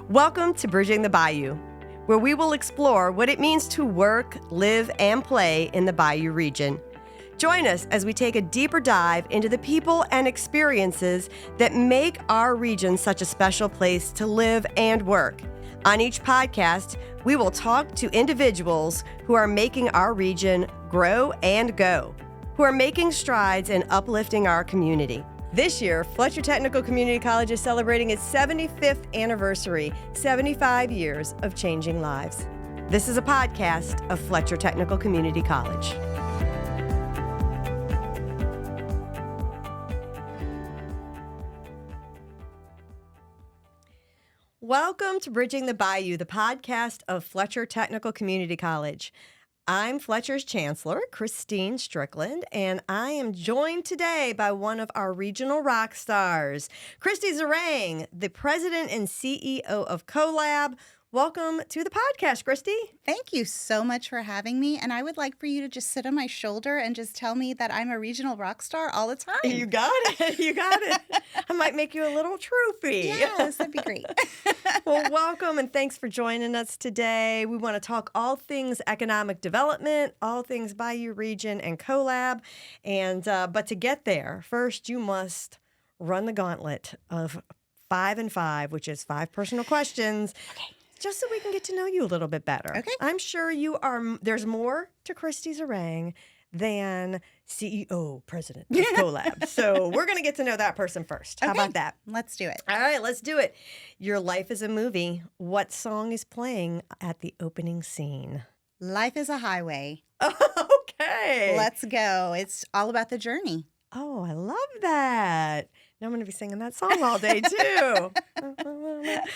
Welcome to Bridging the Bayou, where we will explore what it means to work, live, and play in the Bayou Region. Join us as we take a deeper dive into the people and experiences that make our region such a special place to live and work. On each podcast, we will talk to individuals who are making our region grow and go, who are making strides in uplifting our community. This year, Fletcher Technical Community College is celebrating its 75th anniversary, 75 years of changing lives. This is a podcast of Fletcher Technical Community College. Welcome to Bridging the Bayou, the podcast of Fletcher Technical Community College. I'm Fletcher's Chancellor, Kristine Strickland, and I am joined today by one of our regional rock stars, Christy Zeringue, the president and CEO of Colab. Welcome to the podcast, Christy. Thank you so much for having me, and I would like for you to just sit on my shoulder and just tell me that I'm a regional rock star all the time. You got it. You got it. I might make you a little trophy. Yes, that'd be great. Well, welcome and thanks for joining us today. We want to talk all things economic development, all things Bayou Region and Colab. And but to get there, first you must run the gauntlet of 5 and 5, which is 5 personal questions. Okay. Just so we can get to know you a little bit better. Okay. I'm sure you are. There's more to Christy Zeringue than CEO, president of Colab. So we're going to get to know that person first. How about that? Let's do it. All right, let's do it. Your life is a movie. What song is playing at the opening scene? Life is a highway. Okay. Let's go. It's all about the journey. Oh, I love that. Now I'm going to be singing that song all day, too.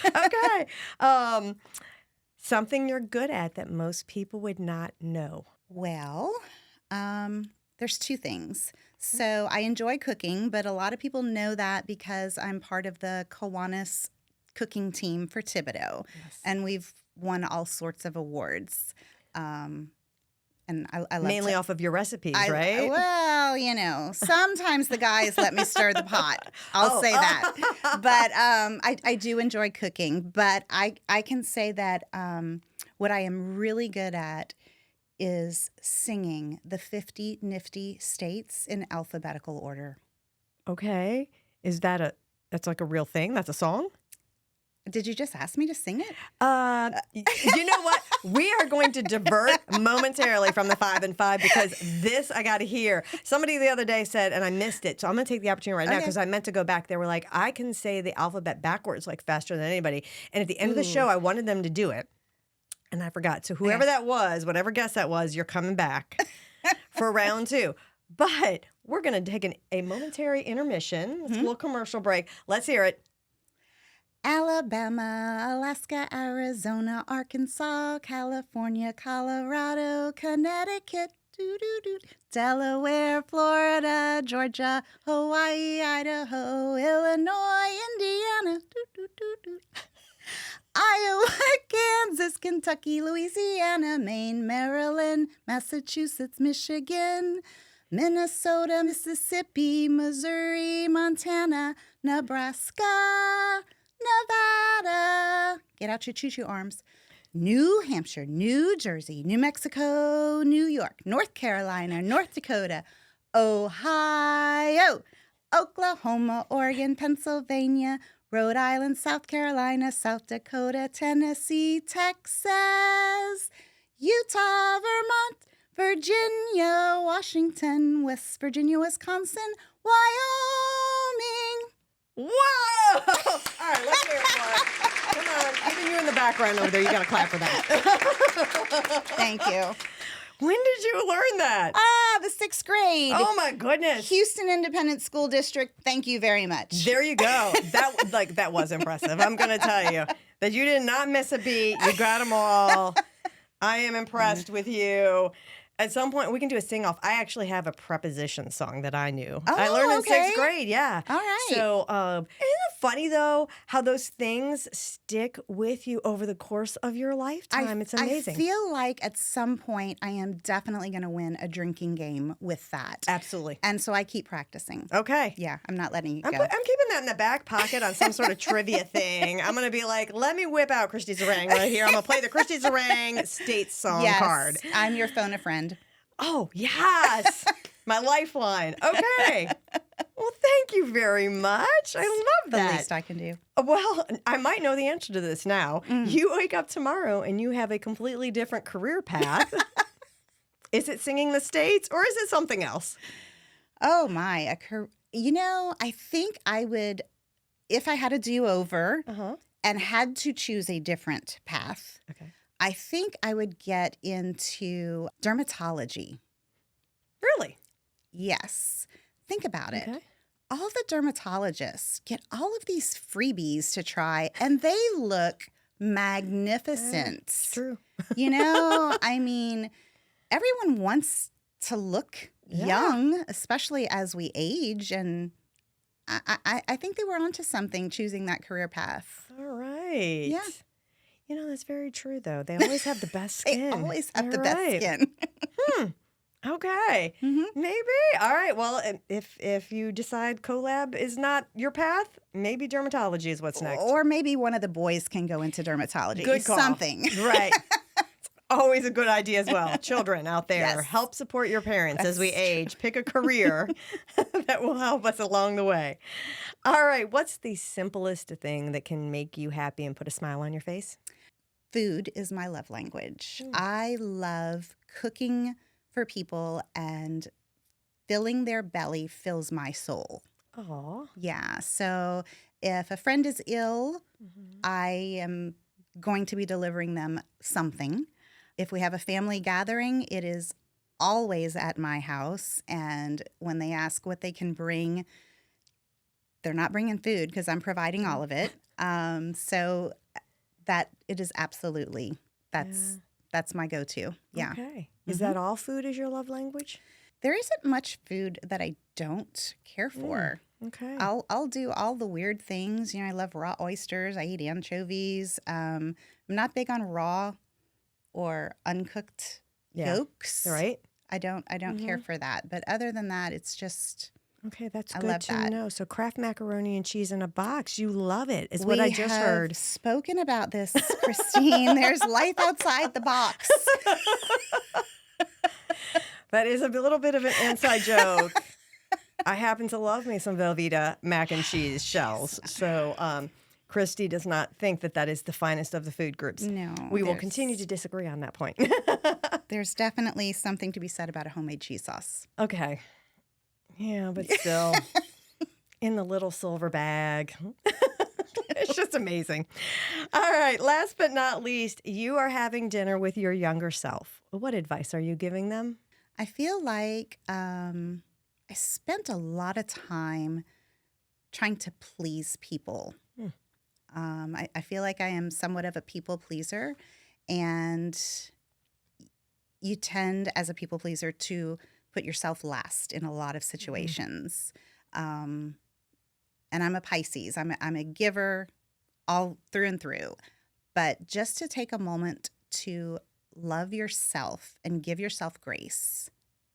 Okay. Something you're good at that most people would not know. Well, there's 2 things. So I enjoy cooking, but a lot of people know that because I'm part of the Kiwanis cooking team for Thibodaux. Yes. And we've won all sorts of awards. And I love Mainly off of your recipes, right? Well, you know, sometimes the guys let me stir the pot. I'll say that. But I do enjoy cooking. But I can say that what I am really good at is singing the 50 nifty states in alphabetical order. Okay. Is that that's like a real thing? That's a song? Did you just ask me to sing it? You know what? We are going to divert momentarily from the 5 and 5 because this I got to hear. Somebody the other day said, and I missed it, so I'm going to take the opportunity right now because I meant to go back. They were like, I can say the alphabet backwards like faster than anybody. And at the end of the show, I wanted them to do it, and I forgot. So whoever that was, whatever guest that was, you're coming back for round 2. But we're going to take a momentary intermission. It's a little commercial break. Let's hear it. Alabama, Alaska, Arizona, Arkansas, California, Colorado, Connecticut, Delaware, Florida, Georgia, Hawaii, Idaho, Illinois, Indiana, Iowa, Kansas, Kentucky, Louisiana, Maine, Maryland, Massachusetts, Michigan, Minnesota, Mississippi, Missouri, Montana, Nebraska, Nevada, get out your choo-choo arms, New Hampshire, New Jersey, New Mexico, New York, North Carolina, North Dakota, Ohio, Oklahoma, Oregon, Pennsylvania, Rhode Island, South Carolina, South Dakota, Tennessee, Texas, Utah, Vermont, Virginia, Washington, West Virginia, Wisconsin, Wyoming. Whoa! All right, let's hear it for it. Come on. Even you in the background over there, you got to clap for that. Thank you. When did you learn that? The 6th grade. Oh, my goodness. Houston Independent School District, thank you very much. There you go. That was impressive. I'm going to tell you that you did not miss a beat. You got them all. I am impressed with you. At some point, we can do a sing-off. I actually have a preposition song that I knew. Oh, I learned in okay. 6th grade, yeah. All right. So, isn't it funny, though, how those things stick with you over the course of your lifetime? It's amazing. I feel like at some point I am definitely going to win a drinking game with that. Absolutely. And so I keep practicing. Okay. Yeah, I'm not letting it I'm go. keeping that in the back pocket on some sort of trivia thing. I'm going to be like, let me whip out Christy Zeringue right here. I'm going to play the Christy Zeringue state song card. I'm your phone a friend. Oh, yes. My lifeline. Okay. Well, thank you very much. I love The that. least I can do. Well, I might know the answer to this now. You wake up tomorrow and you have a completely different career path. Is it singing the States or is it something else? Oh, my. I think I would, if I had a do-over and had to choose a different path, I think I would get into dermatology. Really? Yes. Think about it. Okay. All the dermatologists get all of these freebies to try, and they look magnificent. It's true. I mean, everyone wants to look young, especially as we age, and I think they were onto something choosing that career path. All right. Yeah. That's very true, though. They always have the best skin. They always have the You're best right. skin. Okay. Mm-hmm. Maybe. All right. Well, if you decide Colab is not your path, maybe dermatology is what's next. Or maybe one of the boys can go into dermatology. Good call. Something. Right. It's always a good idea as well. Children out there, Yes. help support your parents as we That's age. Pick a career that will help us along the way. All right. What's the simplest thing that can make you happy and put a smile on your face? Food is my love language. I love cooking for people, and filling their belly fills my soul. Oh. Yeah. So if a friend is ill, I am going to be delivering them something. If we have a family gathering, it is always at my house. And when they ask what they can bring, they're not bringing food because I'm providing all of it. So that it is absolutely, that's my go-to. Yeah. Okay. Is that all food is your love language? There isn't much food that I don't care for. Okay. I'll do all the weird things. I love raw oysters. I eat anchovies. I'm not big on raw or uncooked yolks. Right. I don't care for that. But other than that, it's just Okay, that's I good love to that. know. So Kraft macaroni and cheese in a box, you love it, is what I just heard. We have spoken about this, Christine. There's life outside the box. That is a little bit of an inside joke. I happen to love me some Velveeta mac and cheese shells. So Christy does not think that is the finest of the food groups. No. We will continue to disagree on that point. There's definitely something to be said about a homemade cheese sauce. Okay. Yeah, but still, in the little silver bag. It's just amazing. All right. Last but not least, you are having dinner with your younger self. What advice are you giving them? I feel like I spent a lot of time trying to please people. I feel like I am somewhat of a people pleaser, and you tend, as a people pleaser, to put yourself last in a lot of situations. And I'm a Pisces. I'm a giver all through and through. But just to take a moment to love yourself and give yourself grace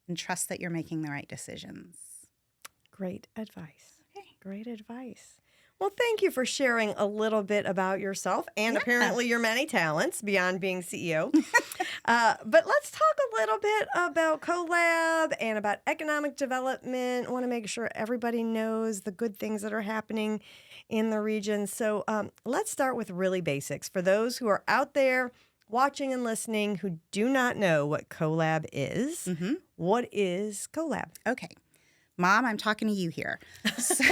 and trust that you're making the right decisions. Great advice. Okay. Great advice. Well, thank you for sharing a little bit about yourself and apparently your many talents beyond being CEO. But let's talk a little bit about Colab and about economic development. I want to make sure everybody knows the good things that are happening in the region. So let's start with really basics. For those who are out there watching and listening who do not know what Colab is, what is Colab? Okay. Mom, I'm talking to you here. So,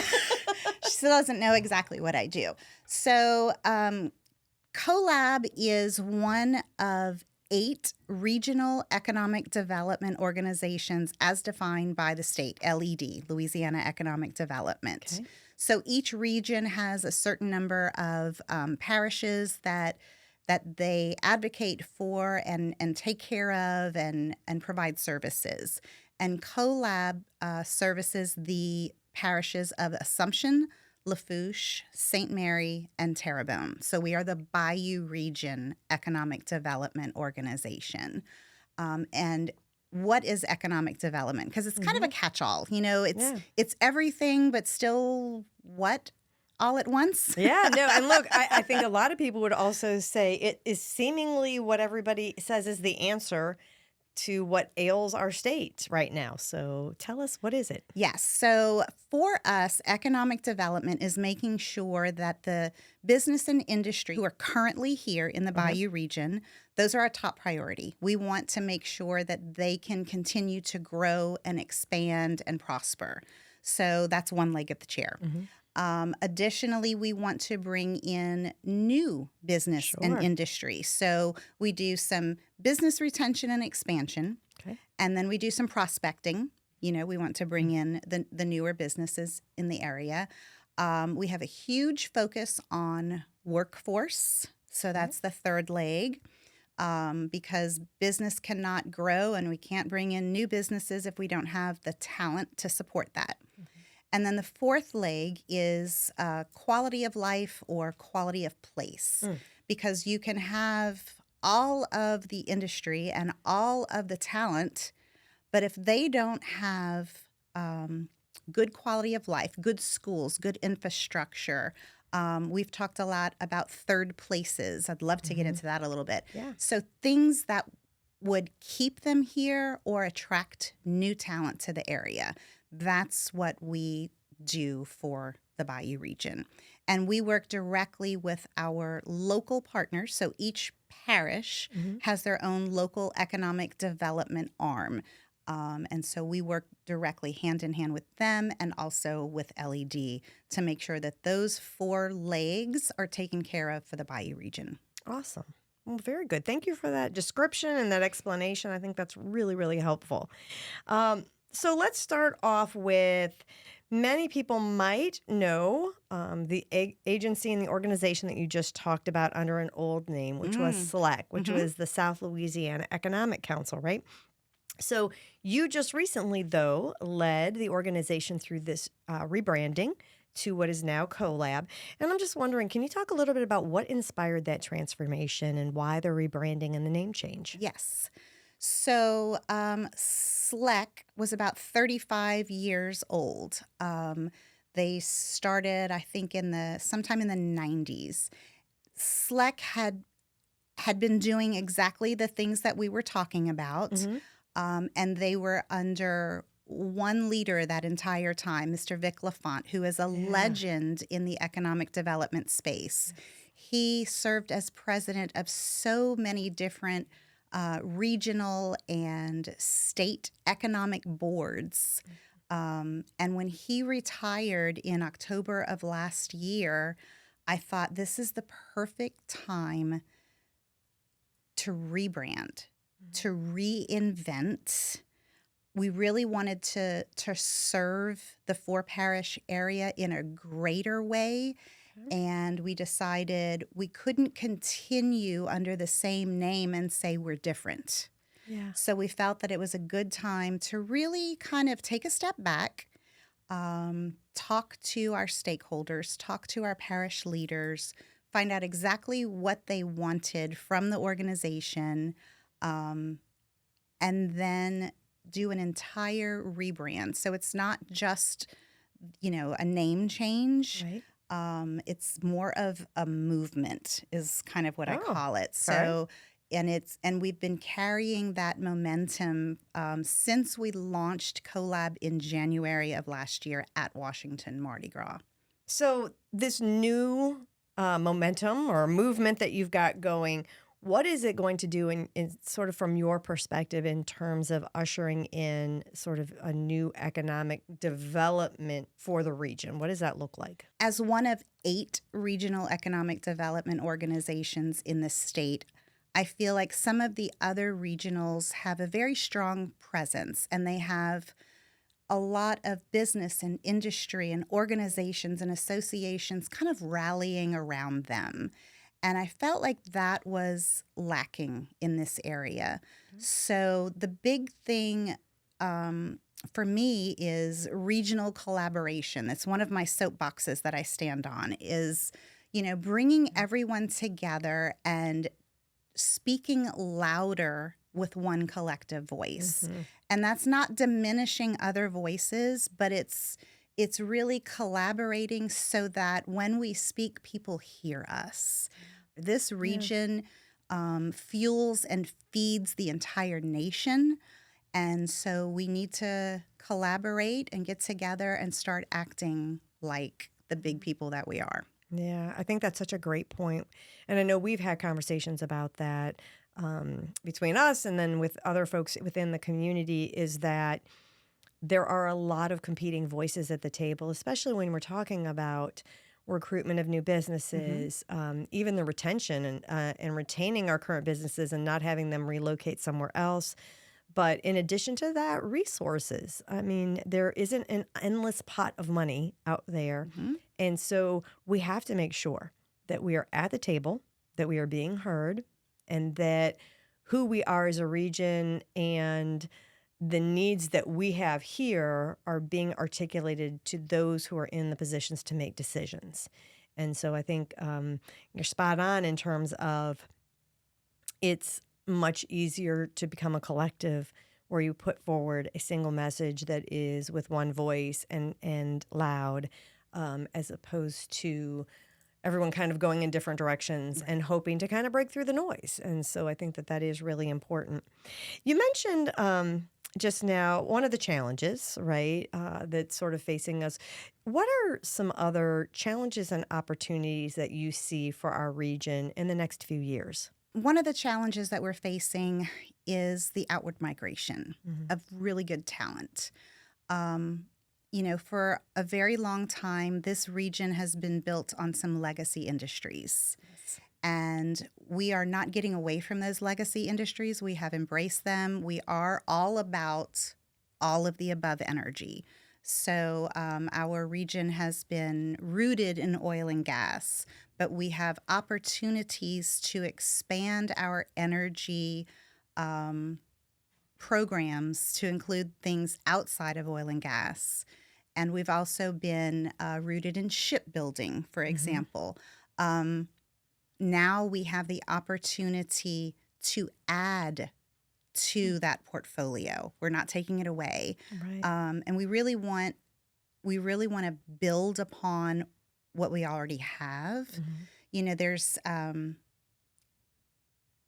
she still doesn't know exactly what I do. So Colab is one of 8 regional economic development organizations as defined by the state, LED, Louisiana Economic Development. Okay. So each region has a certain number of parishes that that they advocate for and take care of and provide services. And Colab services the parishes of Assumption, Lafourche, St. Mary, and Terrebonne. So we are the Bayou Region Economic Development Organization. And what is economic development? Because it's kind of a catch-all. You know, it's everything, but still what? All at once? Yeah, no, and look, I think a lot of people would also say it is seemingly what everybody says is the answer to what ails our state right now. So tell us, what is it? Yes. So for us, economic development is making sure that the business and industry who are currently here in the Bayou region, those are our top priority. We want to make sure that they can continue to grow and expand and prosper. So that's one leg of the chair. Additionally, we want to bring in new business and industry. So we do some business retention and expansion, and then we do some prospecting. You know, we want to bring in the newer businesses in the area. We have a huge focus on workforce. So that's the third leg, because business cannot grow and we can't bring in new businesses if we don't have the talent to support that. And then the fourth leg is quality of life or quality of place, because you can have all of the industry and all of the talent, but if they don't have good quality of life, good schools, good infrastructure, we've talked a lot about third places. I'd love to get into that a little bit. Yeah. So things that would keep them here or attract new talent to the area. That's what we do for the Bayou region. And we work directly with our local partners. So each parish has their own local economic development arm. And so we work directly hand in hand with them and also with LED to make sure that those four legs are taken care of for the Bayou region. Awesome. Well, very good. Thank you for that description and that explanation. I think that's really, really helpful. So let's start off with, many people might know the agency and the organization that you just talked about under an old name, which was SELEC, which was the South Louisiana Economic Council, right? So you just recently, though, led the organization through this rebranding to what is now Colab. And I'm just wondering, can you talk a little bit about what inspired that transformation and why the rebranding and the name change? Yes. So SELEC was about 35 years old. They started, I think, sometime in the 90s. SELEC had been doing exactly the things that we were talking about, and they were under one leader that entire time, Mr. Vic Lafont, who is a legend in the economic development space. He served as president of so many different regional and state economic boards. And when he retired in October of last year, I thought this is the perfect time to rebrand, to reinvent. We really wanted to serve the four parish area in a greater way. And we decided we couldn't continue under the same name and say we're different. Yeah. So we felt that it was a good time to really kind of take a step back, talk to our stakeholders, talk to our parish leaders, find out exactly what they wanted from the organization, and then do an entire rebrand. So it's not just, a name change. Right. It's more of a movement is kind of what I call it. So, and we've been carrying that momentum since we launched Colab in January of last year at Washington Mardi Gras. So this new momentum or movement that you've got going, what is it going to do in sort of from your perspective in terms of ushering in sort of a new economic development for the region? What does that look like? As one of 8 regional economic development organizations in the state, I feel like some of the other regionals have a very strong presence, and they have a lot of business and industry and organizations and associations kind of rallying around them. And I felt like that was lacking in this area. So the big thing for me is regional collaboration. That's one of my soapboxes that I stand on is, bringing everyone together and speaking louder with one collective voice. And that's not diminishing other voices, but it's really collaborating so that when we speak, people hear us. This region fuels and feeds the entire nation. And so we need to collaborate and get together and start acting like the big people that we are. Yeah, I think that's such a great point. And I know we've had conversations about that between us and then with other folks within the community, is that there are a lot of competing voices at the table, especially when we're talking about recruitment of new businesses, even the retention and retaining our current businesses and not having them relocate somewhere else. But in addition to that, resources. I mean, there isn't an endless pot of money out there. And so we have to make sure that we are at the table, that we are being heard, and that who we are as a region and the needs that we have here are being articulated to those who are in the positions to make decisions. And so I think you're spot on in terms of it's much easier to become a collective where you put forward a single message that is with one voice and loud, as opposed to everyone kind of going in different directions and hoping to kind of break through the noise. And so I think that is really important. You mentioned just now one of the challenges, right, that's sort of facing us. What are some other challenges and opportunities that you see for our region in the next few years? One of the challenges that we're facing is the outward migration of really good talent. For a very long time, this region has been built on some legacy industries. Yes. And we are not getting away from those legacy industries. We have embraced them. We are all about all of the above energy. So our region has been rooted in oil and gas, but we have opportunities to expand our energy programs to include things outside of oil and gas. And we've also been rooted in shipbuilding, for example. Now we have the opportunity to add to that portfolio. We're not taking it away. Right. And we really want to build upon what we already have. There's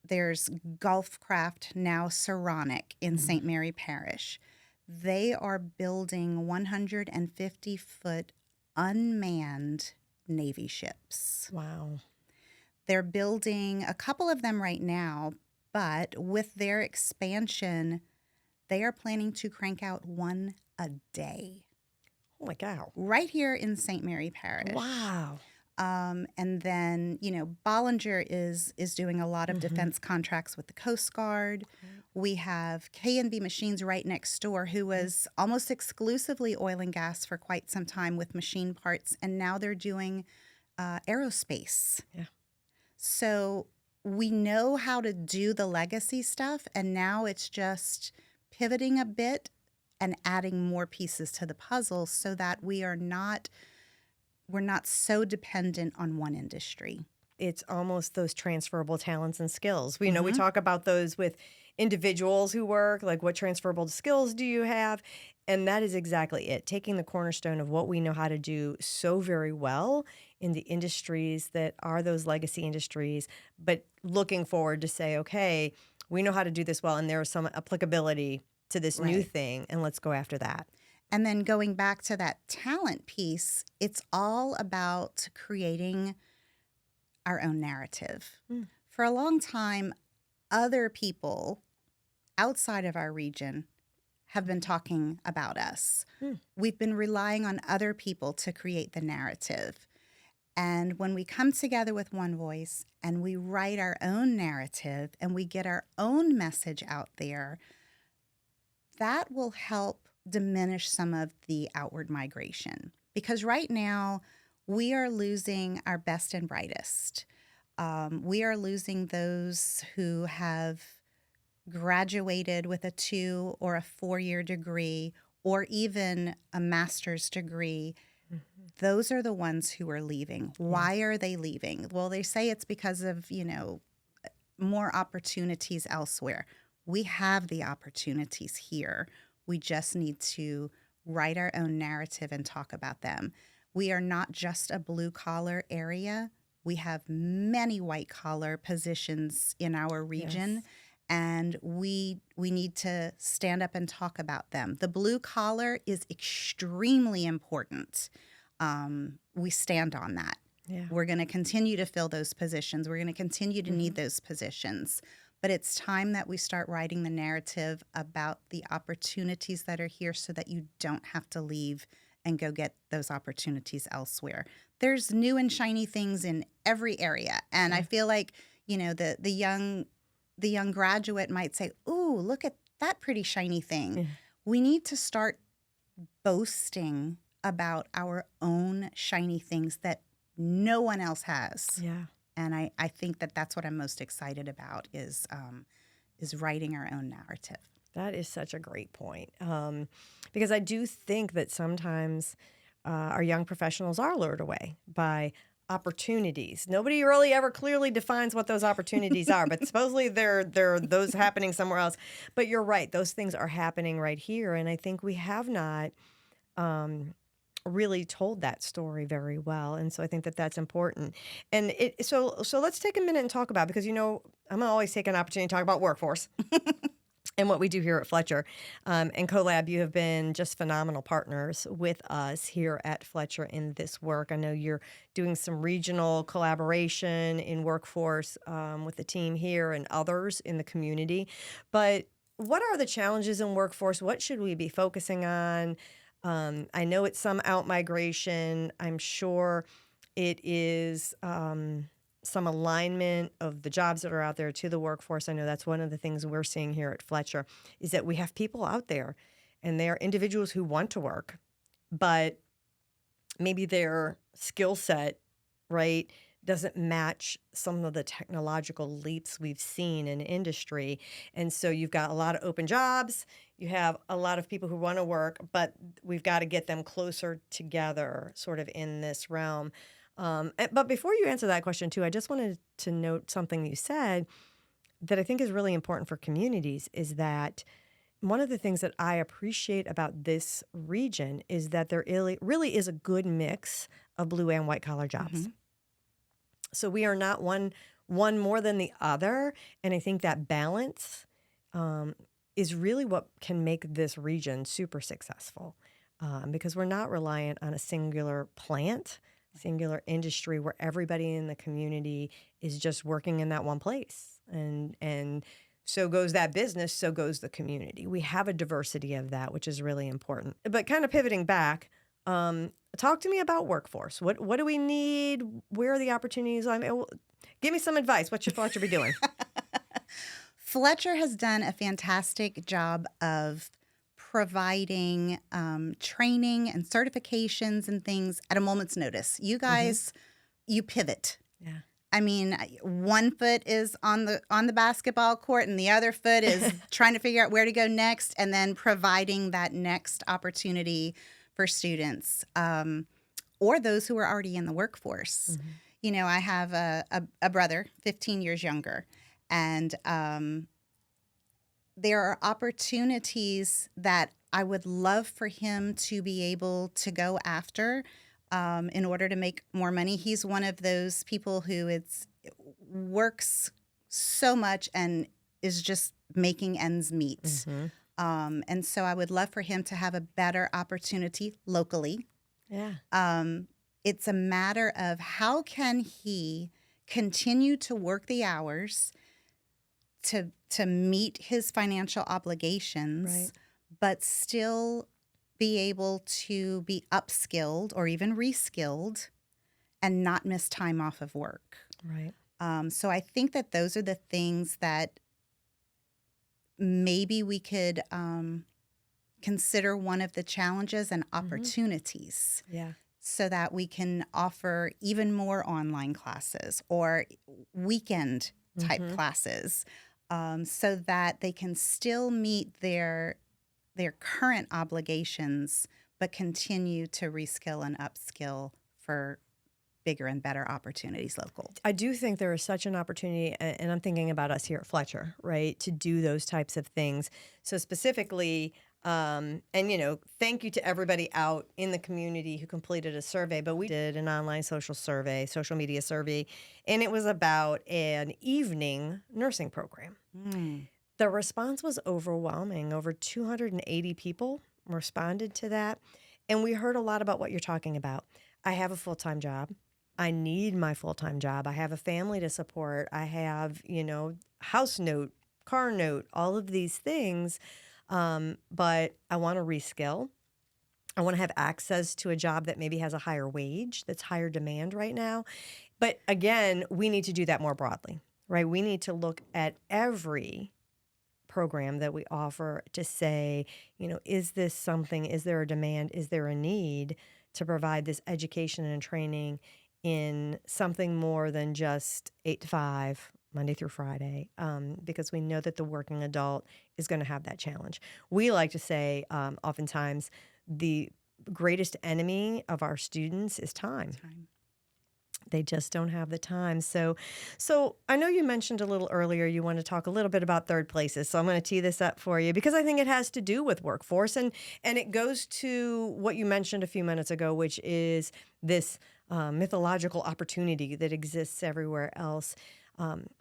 Gulfcraft, now Saronic in St. Mary Parish. They are building 150-foot unmanned Navy ships. Wow. They're building a couple of them right now, but with their expansion, they are planning to crank out one a day. Oh my cow. Right here in St. Mary Parish. Wow. And then, Bollinger is doing a lot of defense contracts with the Coast Guard. We have K&B Machines right next door, who was almost exclusively oil and gas for quite some time with machine parts, and now they're doing aerospace. Yeah. So we know how to do the legacy stuff, and now it's just pivoting a bit and adding more pieces to the puzzle so that we're not so dependent on one industry. It's almost those transferable talents and skills. We know we talk about those with individuals who work, like what transferable skills do you have? And that is exactly it. Taking the cornerstone of what we know how to do so very well in the industries that are those legacy industries, but looking forward to say, okay, we know how to do this well, and there's some applicability to this new thing, and let's go after that. And then going back to that talent piece, it's all about creating our own narrative. For a long time, other people outside of our region have been talking about us. We've been relying on other people to create the narrative. And when we come together with one voice and we write our own narrative and we get our own message out there, that will help diminish some of the outward migration. Because right now, we are losing our best and brightest. We are losing those who have graduated with a 2 or a 4-year degree or even a master's degree. Those are the ones who are leaving. Why are they leaving? Well, they say it's because of, more opportunities elsewhere. We have the opportunities here. We just need to write our own narrative and talk about them. We are not just a blue-collar area. We have many white-collar positions in our region, and we need to stand up and talk about them. The blue-collar is extremely important. We stand on that. Yeah. We're going to continue to fill those positions. We're going to continue to need those positions. But it's time that we start writing the narrative about the opportunities that are here so that you don't have to leave and go get those opportunities elsewhere. There's new and shiny things in every area. And I feel like, the young graduate might say, "Ooh, look at that pretty shiny thing." Yeah. We need to start boasting about our own shiny things that no one else has. Yeah. And I think that that's what I'm most excited about is writing our own narrative. That is such a great point. Because I do think that sometimes our young professionals are lured away by opportunities. Nobody really ever clearly defines what those opportunities are, but supposedly they're those happening somewhere else. But you're right; those things are happening right here, and I think we have not really told that story very well, and so I think that that's important. And so let's take a minute and talk about, because I'm always take an opportunity to talk about workforce. And what we do here at Fletcher. And Colab, you have been just phenomenal partners with us here at Fletcher in this work. I know you're doing some regional collaboration in workforce with the team here and others in the community. But what are the challenges in workforce? What should we be focusing on? I know it's some out-migration. I'm sure it is some alignment of the jobs that are out there to the workforce. I know that's one of the things we're seeing here at Fletcher is that we have people out there and they are individuals who want to work, but maybe their skill set, right, doesn't match some of the technological leaps we've seen in industry. And so you've got a lot of open jobs. You have a lot of people who want to work, but we've got to get them closer together sort of in this realm. But before you answer that question, too, I just wanted to note something you said that I think is really important for communities is that one of the things that I appreciate about this region is that there really is a good mix of blue and white collar jobs. Mm-hmm. So we are not one more than the other. And I think that balance is really what can make this region super successful because we're not reliant on a singular plant, singular industry where everybody in the community is just working in that one place. And so goes that business, so goes the community. We have a diversity of that, which is really important. But kind of pivoting back, talk to me about workforce. What do we need? Where are the opportunities? Give me some advice. What should Fletcher be doing? Fletcher has done a fantastic job of providing training and certifications and things at a moment's notice. You guys, you pivot. Yeah. I mean, one foot is on the basketball court and the other foot is trying to figure out where to go next and then providing that next opportunity for students or those who are already in the workforce. Mm-hmm. I have a brother, 15 years younger, and there are opportunities that I would love for him to be able to go after in order to make more money. He's one of those people who works so much and is just making ends meet. Mm-hmm. And so I would love for him to have a better opportunity locally. Yeah. It's a matter of how can he continue to work the hours to meet his financial obligations, right, but still be able to be upskilled or even reskilled and not miss time off of work. Right. So I think that those are the things that maybe we could consider one of the challenges and opportunities. Mm-hmm. Yeah. so that we can offer even more online classes or weekend type classes, so that they can still meet their current obligations, but continue to reskill and upskill for bigger and better opportunities local. I do think there is such an opportunity, and I'm thinking about us here at Fletcher, right, to do those types of things. So specifically, and, thank you to everybody out in the community who completed a survey, but we did an online social media survey, and it was about an evening nursing program. The response was overwhelming. Over 280 people responded to that, and we heard a lot about what you're talking about. I have a full-time job. I need my full-time job. I have a family to support. I have, house note, car note, all of these things. But I want to reskill. I want to have access to a job that maybe has a higher wage, that's higher demand right now. But again, we need to do that more broadly, right? We need to look at every program that we offer to say, is this something, is there a demand, is there a need to provide this education and training in something more than just 8 to 5, Monday through Friday, because we know that the working adult is going to have that challenge. We like to say oftentimes the greatest enemy of our students is time. They just don't have the time. So I know you mentioned a little earlier you want to talk a little bit about third places. So I'm going to tee this up for you because I think it has to do with workforce. And it goes to what you mentioned a few minutes ago, which is this mythological opportunity that exists everywhere else.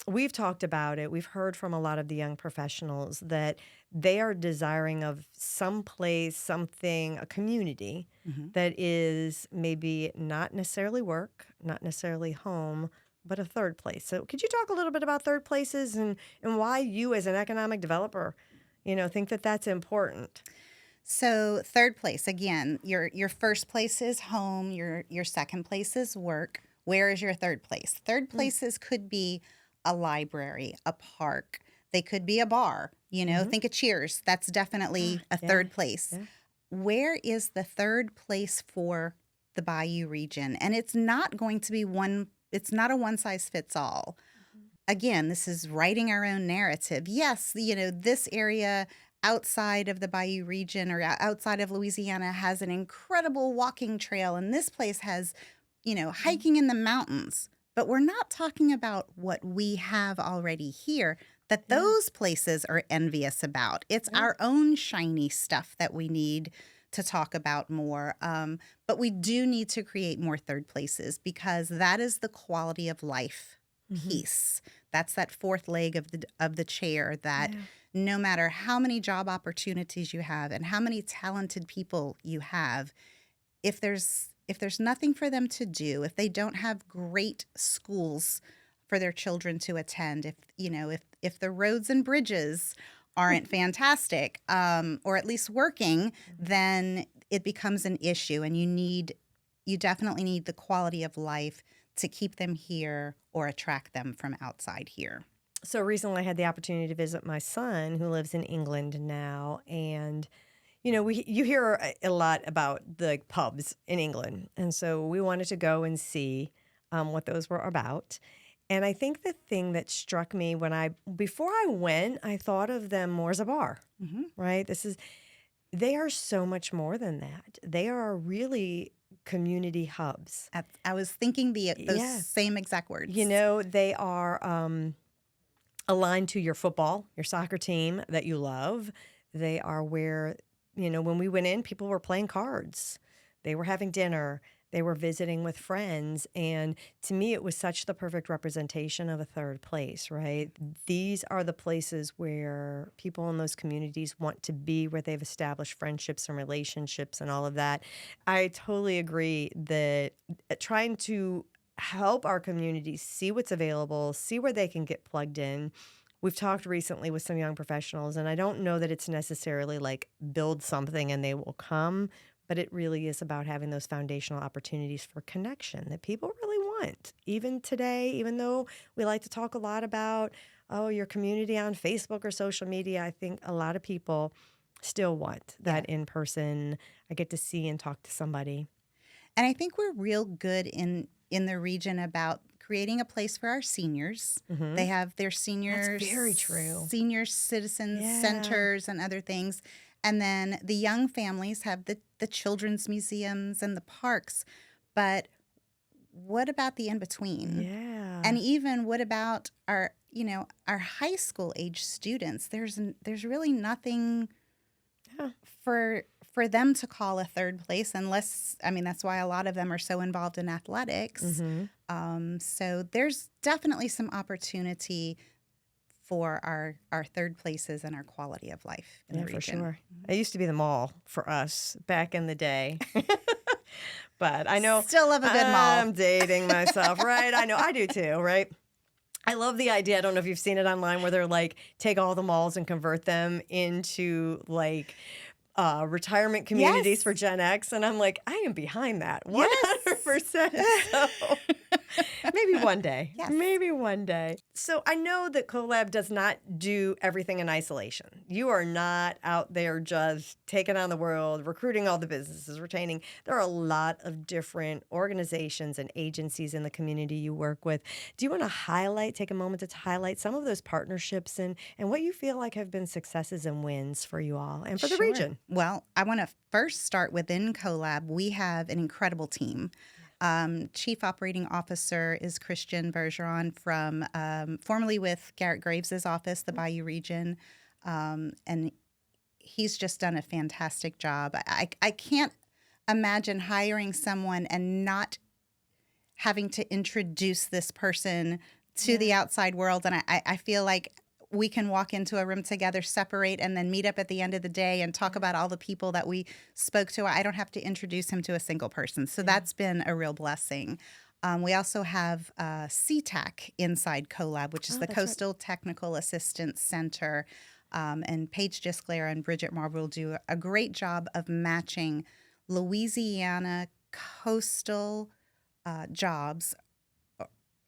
We've talked about it. We've heard from a lot of the young professionals that they are desiring of some place, something, a community that is maybe not necessarily work, not necessarily home, but a third place. So could you talk a little bit about third places and why you as an economic developer, think that that's important? So third place, again, your first place is home, your second place is work. Where is your third place? Third places could be a library, a park. They could be a bar. Think of Cheers. That's definitely a third place. Yeah. Where is the third place for the Bayou region? And it's not going to be it's not a one size fits all. Again, this is writing our own narrative. Yes, this area outside of the Bayou region or outside of Louisiana has an incredible walking trail, and this place has hiking in the mountains. But we're not talking about what we have already here that those places are envious about. It's our own shiny stuff that we need to talk about more. But we do need to create more third places because that is the quality of life piece. That's that fourth leg of the chair that no matter how many job opportunities you have and how many talented people you have, if there's nothing for them to do, if they don't have great schools for their children to attend, if the roads and bridges aren't fantastic, or at least working, then it becomes an issue, and you definitely need the quality of life to keep them here or attract them from outside here. So recently I had the opportunity to visit my son who lives in England now, and you hear a lot about the pubs in England, and so we wanted to go and see what those were about. And I think the thing that struck me before I went, I thought of them more as a bar, right? They are so much more than that. They are really community hubs. I was thinking those same exact words. They are aligned to your football, your soccer team that you love. They are where when we went in, people were playing cards. They were having dinner. They were visiting with friends. And to me, it was such the perfect representation of a third place, right? These are the places where people in those communities want to be, where they've established friendships and relationships and all of that. I totally agree that trying to help our communities see what's available, see where they can get plugged in. We've talked recently with some young professionals, and I don't know that it's necessarily like build something and they will come, but it really is about having those foundational opportunities for connection that people really want. Even today, even though we like to talk a lot about, your community on Facebook or social media, I think a lot of people still want that in person. I get to see and talk to somebody. And I think we're real good in the region about creating a place for our seniors. They have their seniors, That's very true. Senior citizens centers and other things. And then the young families have the children's museums and the parks. But what about the in-between? Yeah. And even what about our high school age students? There's really nothing for them to call a third place unless, that's why a lot of them are so involved in athletics. So there's definitely some opportunity for our third places and our quality of life in the region. For sure. It used to be the mall for us back in the day. But I know. Still love a good mall. I'm dating myself, right? I know. I do too, right? I love the idea. I don't know if you've seen it online where they're like, take all the malls and convert them into like retirement communities for Gen X. And I'm like, I am behind that 100%. So maybe one day. Yes. Maybe one day. So I know that Colab does not do everything in isolation. You are not out there just taking on the world, recruiting all the businesses, retaining. There are a lot of different organizations and agencies in the community you work with. Do you want to take a moment to highlight some of those partnerships and what you feel like have been successes and wins for you all and for the region? Well, I want to first start within Colab. We have an incredible team. Chief Operating Officer is Christian Bergeron from formerly with Garrett Graves' office, the Bayou Region, and he's just done a fantastic job. I can't imagine hiring someone and not having to introduce this person to the outside world, and I feel like we can walk into a room together, separate, and then meet up at the end of the day and talk about all the people that we spoke to. I don't have to introduce him to a single person. So that's been a real blessing. We also have CTAC inside Colab, which is the Coastal Technical Assistance Center. And Paige Gisclair and Bridget Marble do a great job of matching Louisiana coastal jobs,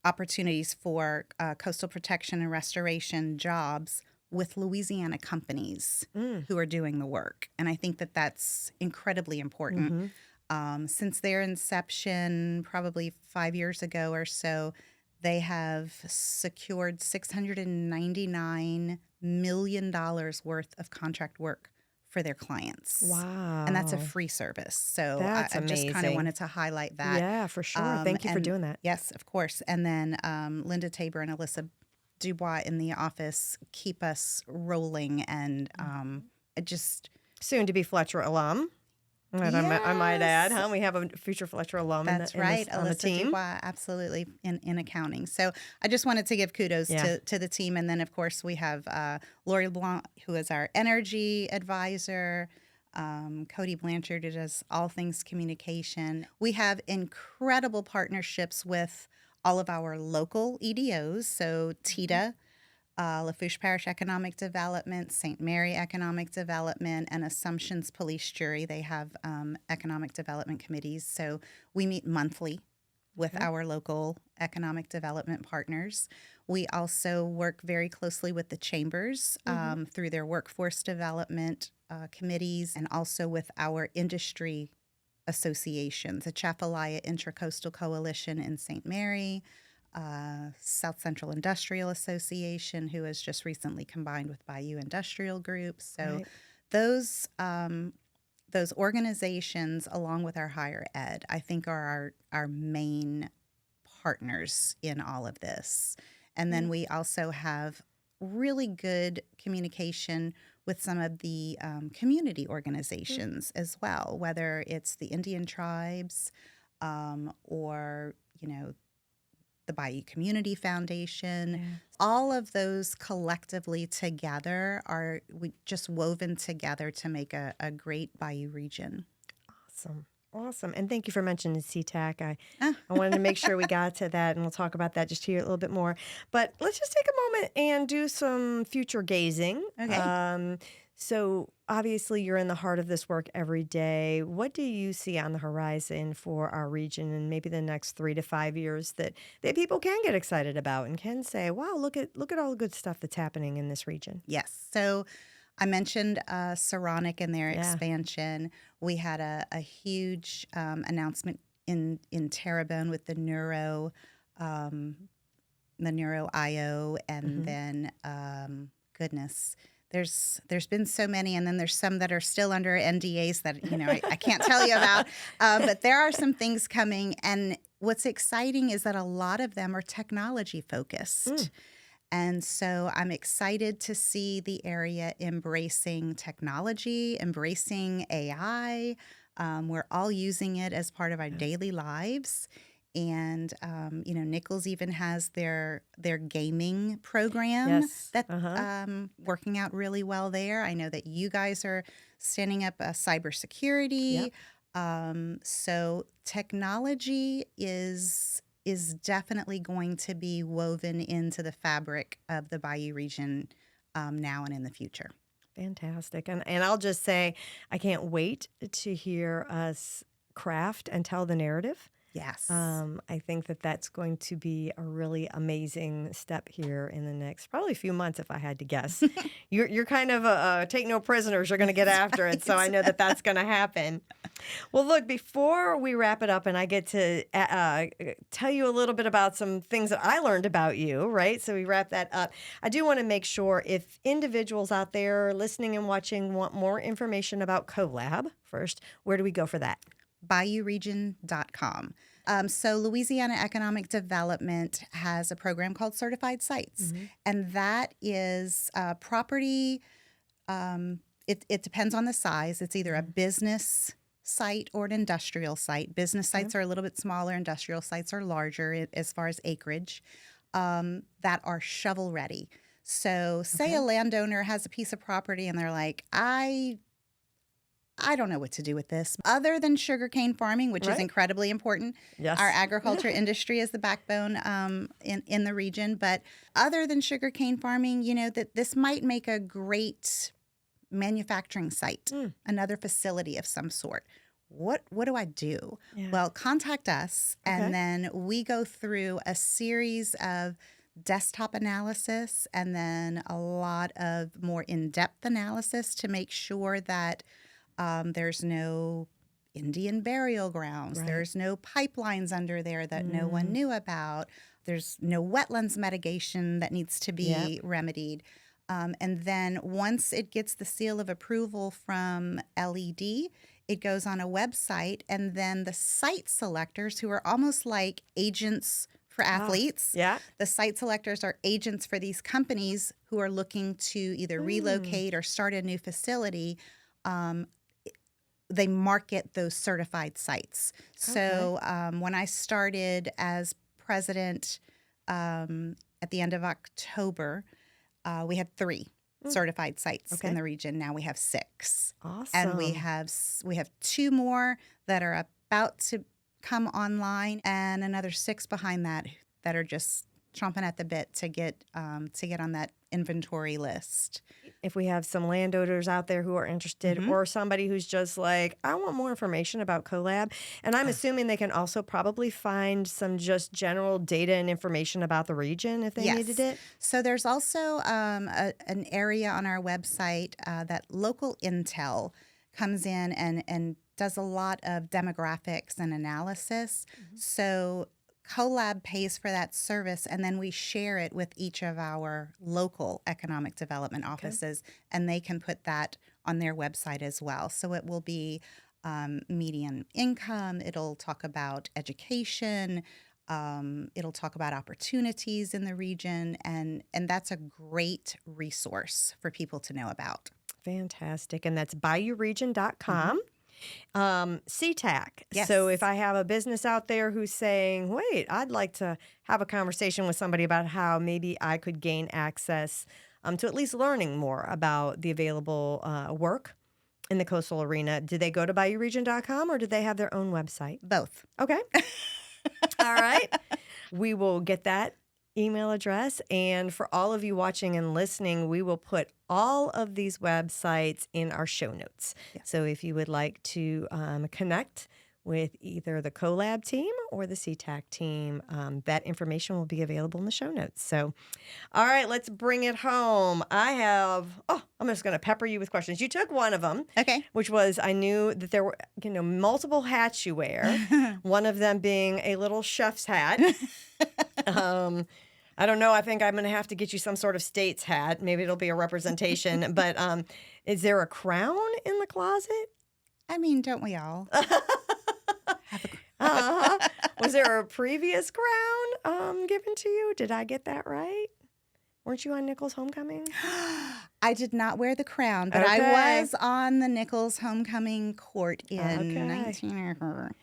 opportunities for coastal protection and restoration jobs with Louisiana companies who are doing the work. And I think that that's incredibly important. Since their inception, probably 5 years ago or so, they have secured $699 million worth of contract work for their clients. Wow. And that's a free service. So That's I just kind amazing. of wanted to highlight that. Yeah, for sure. Thank you for doing that. Yes, of course. And then Linda Tabor and Alyssa Dubois in the office keep us rolling, and just Soon to be Fletcher alum. I might add, huh? We have a future Fletcher alum That's right. on the Alyssa team. Dubois, absolutely, in accounting. So I just wanted to give kudos to the team. And then, of course, we have Lori Blanc, who is our energy advisor, Cody Blanchard, who does all things communication. We have incredible partnerships with all of our local EDOs, so TITA, Lafourche Parish Economic Development, St. Mary Economic Development, and Assumptions Police Jury. They have economic development committees. So we meet monthly with our local economic development partners. We also work very closely with the chambers through their workforce development committees, and also with our industry associations, the Chapalaya Intracoastal Coalition in St. Mary, South Central Industrial Association, who has just recently combined with Bayou Industrial Group. So those organizations, along with our higher ed, I think are our main partners in all of this. And then we also have really good communication with some of the community organizations as well, whether it's the Indian tribes or, the Bayou Community Foundation. All of those collectively together are just woven together to make a great Bayou region. Awesome. And thank you for mentioning CTAC. I wanted to make sure we got to that, and we'll talk about that just here a little bit more. But let's just take a moment and do some future gazing. Okay. So obviously you're in the heart of this work every day. What do you see on the horizon for our region in maybe the next 3 to 5 years that people can get excited about and can say, wow, look at all the good stuff that's happening in this region? Yes. So I mentioned Saronic and their expansion. We had a huge announcement in Terrebonne with the neuro IO, and then goodness. There's been so many, and then there's some that are still under NDAs that I can't tell you about. But there are some things coming, and what's exciting is that a lot of them are technology focused. And so I'm excited to see the area embracing technology, embracing AI. We're all using it as part of our daily lives. And, Nichols even has their gaming program that's working out really well there. I know that you guys are standing up cybersecurity. So technology is definitely going to be woven into the fabric of the Bayou region now and in the future. Fantastic. And I'll just say, I can't wait to hear us craft and tell the narrative. Yes. I think that that's going to be a really amazing step here in the next probably few months, if I had to guess. You're kind of take no prisoners. You're going to get after it. So I know that that's going to happen. Well, look, before we wrap it up and I get to tell you a little bit about some things that I learned about you, right? So we wrap that up. I do want to make sure if individuals out there listening and watching want more information about Colab, first, where do we go for that? BayouRegion.com. So Louisiana Economic Development has a program called Certified Sites, and that is property. It depends on the size. It's either a business site or an industrial site. Business sites are a little bit smaller. Industrial sites are larger as far as acreage, that are shovel ready. So say a landowner has a piece of property and they're like, I don't know what to do with this other than sugarcane farming, which is incredibly important. Yes. Our agriculture industry is the backbone in the region. But other than sugarcane farming, that this might make a great manufacturing site, another facility of some sort. What do I do? Yeah. Well, contact us, and then we go through a series of desktop analysis and then a lot of more in-depth analysis to make sure that there's no Indian burial grounds. There's no pipelines under there that no one knew about. There's no wetlands mitigation that needs to be remedied. And then once it gets the seal of approval from LED, it goes on a website, and then the site selectors, who are almost like agents for athletes. The site selectors are agents for these companies who are looking to either relocate or start a new facility. They market those certified sites. So when I started as president at the end of October, we had 3 certified sites in the region. Now we have 6. Awesome. And we have 2 more that are about to come online, and another 6 behind that are just chomping at the bit to get on that inventory list. If we have some landowners out there who are interested, or somebody who's just like, I want more information about Colab, and I'm assuming they can also probably find some just general data and information about the region if they needed it. So there's also an area on our website that local intel comes in and does a lot of demographics and analysis. So Colab pays for that service, and then we share it with each of our local economic development offices, and they can put that on their website as well. So it will be median income. It'll talk about education. It'll talk about opportunities in the region, and that's a great resource for people to know about. Fantastic. And that's BayouRegion.com. CTAC. Yes. So if I have a business out there who's saying, wait, I'd like to have a conversation with somebody about how maybe I could gain access to at least learning more about the available work in the coastal arena, do they go to BayouRegion.com or do they have their own website? Both. Okay. All right. We will get that email address. And for all of you watching and listening, we will put all of these websites in our show notes. Yeah. So if you would like to connect with either the Colab team or the CTAC team. That information will be available in the show notes. So, all right, let's bring it home. I'm just going to pepper you with questions. You took one of them, Okay. which was I knew that there were, multiple hats you wear, one of them being a little chef's hat. I don't know. I think I'm going to have to get you some sort of state's hat. Maybe it'll be a representation. But is there a crown in the closet? I mean, don't we all? Was there a previous crown given to you? Did I get that right? Weren't you on Nichols Homecoming? I did not wear the crown, but Okay. I was on the Nichols Homecoming court in 1900.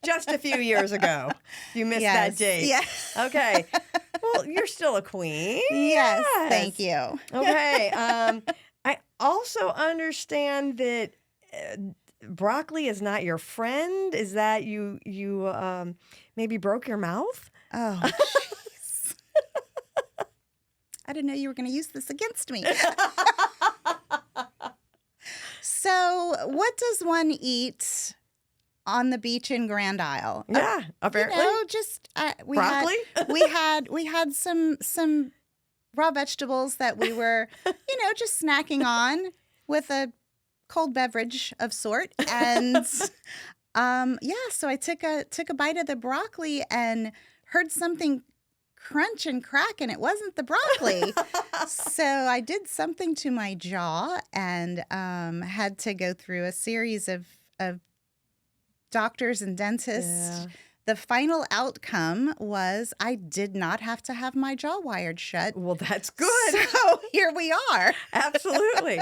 Just a few years ago. You missed that date. Yes. Okay. Well, you're still a queen. Yes. Thank you. Okay. I also understand that broccoli is not your friend. Is that you maybe broke your mouth? Oh, jeez. I didn't know you were going to use this against me. So, what does one eat on the beach in Grand Isle? Yeah, apparently. Just Broccoli? We had some raw vegetables that we were, just snacking on with a cold beverage of sort. And so I took a bite of the broccoli and heard something crunch and crack, and it wasn't the broccoli. So I did something to my jaw and had to go through a series of doctors and dentists. Yeah. The final outcome was I did not have to have my jaw wired shut. Well, that's good. So here we are. Absolutely.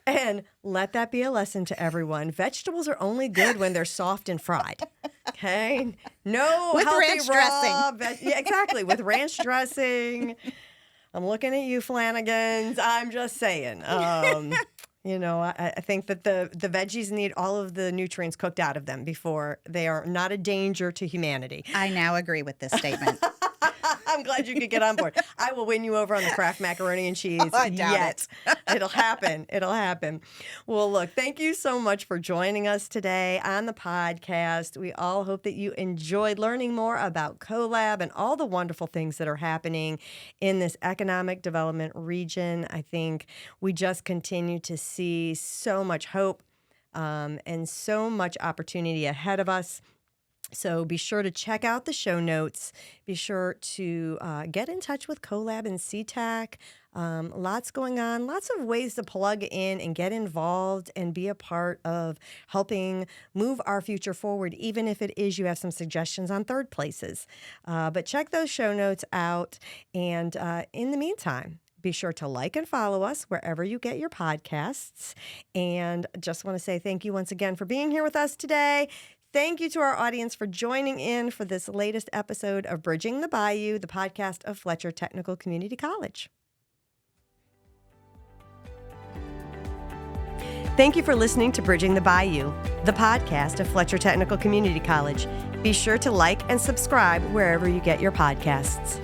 And let that be a lesson to everyone. Vegetables are only good when they're soft and fried. Okay? No With healthy ranch raw yeah, exactly. With ranch dressing. I'm looking at you, Flanagans. I'm just saying. I think that the veggies need all of the nutrients cooked out of them before they are not a danger to humanity. I now agree with this statement. I'm glad you could get on board. I will win you over on the Kraft macaroni and cheese. I doubt it. It'll happen. It'll happen. Well, look, thank you so much for joining us today on the podcast. We all hope that you enjoyed learning more about Colab and all the wonderful things that are happening in this economic development region. I think we just continue to see so much hope and so much opportunity ahead of us. So be sure to check out the show notes. Be sure to get in touch with Colab and CTAC. Lots going on, lots of ways to plug in and get involved and be a part of helping move our future forward, even if it is you have some suggestions on third places. But check those show notes out. And in the meantime, be sure to like and follow us wherever you get your podcasts. And just want to say thank you once again for being here with us today. Thank you to our audience for joining in for this latest episode of Bridging the Bayou, the podcast of Fletcher Technical Community College. Thank you for listening to Bridging the Bayou, the podcast of Fletcher Technical Community College. Be sure to like and subscribe wherever you get your podcasts.